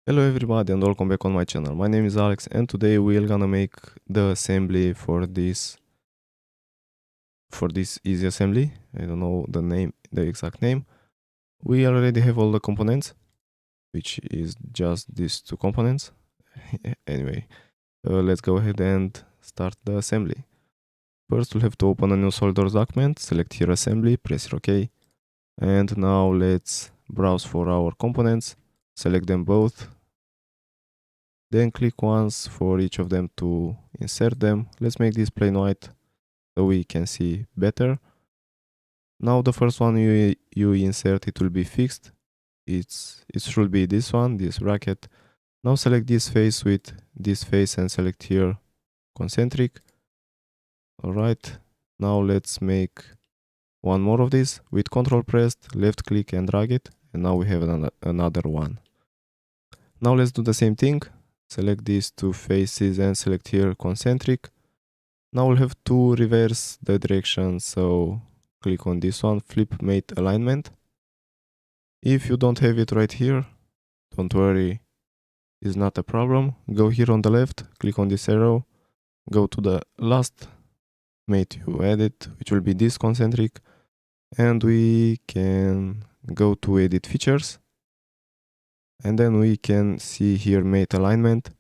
Hello everybody and welcome back on my channel. My name is Alex and today we're gonna make the assembly for this easy assembly. I don't know the exact name. We already have all the components, which is just these two components. Anyway, let's go ahead and start the assembly. First we'll have to open a new SolidWorks document, select here assembly, press here OK. And now let's browse for our components, select them both. Then click once for each of them to insert them. Let's make this plain white so we can see better. Now the first one you insert, it will be fixed. It should be this one, this bracket. Now select this face with this face and select here concentric. Alright, now let's make one more of this with control pressed, left click and drag it. And now we have another one. Now let's do the same thing. Select these two faces and select here concentric. Now we'll have to reverse the direction, so click on this one, flip mate alignment. If you don't have it right here, don't worry, it's not a problem. Go here on the left, click on this arrow, go to the last mate you added, which will be this concentric, and we can go to edit features. And then we can see here mate alignment,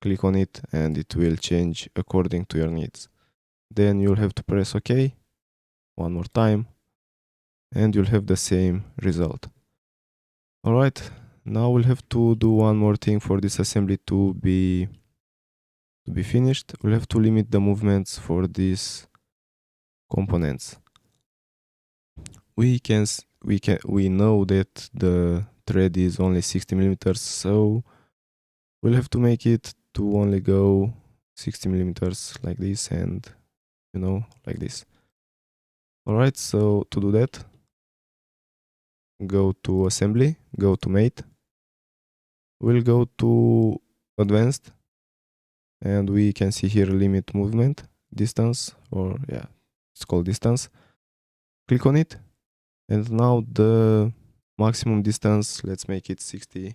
click on it and it will change according to your needs. Then you'll have to press OK one more time and you'll have the same result. Alright, now we'll have to do one more thing for this assembly to be finished. We'll have to limit the movements for these components. We know that the thread is only 60 millimeters, so we'll have to make it to only go 60 millimeters like this and like this. Alright, so to do that, go to assembly, go to mate, we'll go to advanced and we can see here limit movement distance, or yeah, it's called distance. Click on it and now the maximum distance, let's make it 60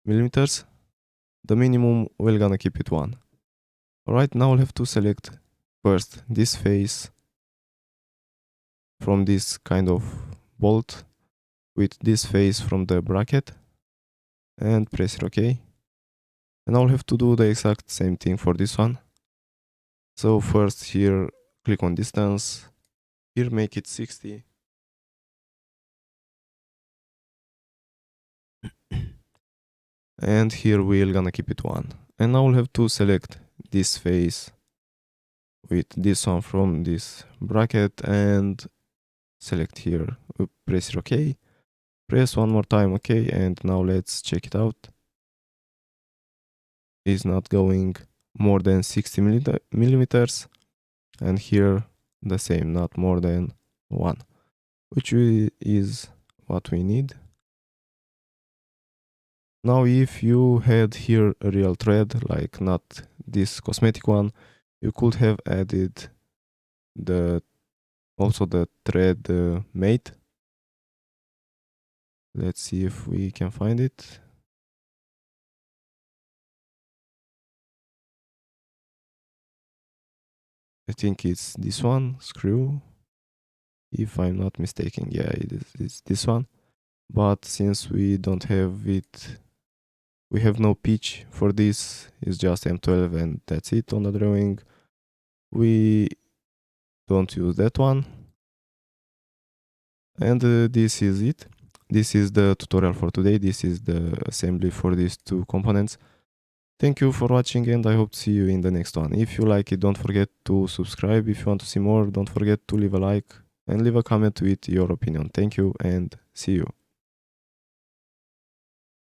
millimeters. The minimum, we're gonna keep it 1. Alright, now we'll have to select first this face from this kind of bolt with this face from the bracket and press OK. And now we'll have to do the exact same thing for this one. So first here, click on distance, here make it 60. And here we're gonna keep it 1. And now we'll have to select this face with this one from this bracket and select here, press OK, press one more time OK, and now let's check it out. It's not going more than 60 millimeters, and here the same, not more than 1, which is what we need. Now if you had here a real thread, like not this cosmetic one, you could have added also the thread mate. Let's see if we can find it. I think it's this one, screw, if I'm not mistaken. Yeah, it's this one. But since we don't have it, we have no pitch for this, it's just M12 and that's it on the drawing. We don't use that one. And this is it. This is the tutorial for today. This is the assembly for these two components. Thank you for watching and I hope to see you in the next one. If you like it, don't forget to subscribe. If you want to see more, don't forget to leave a like and leave a comment with your opinion. Thank you and see you.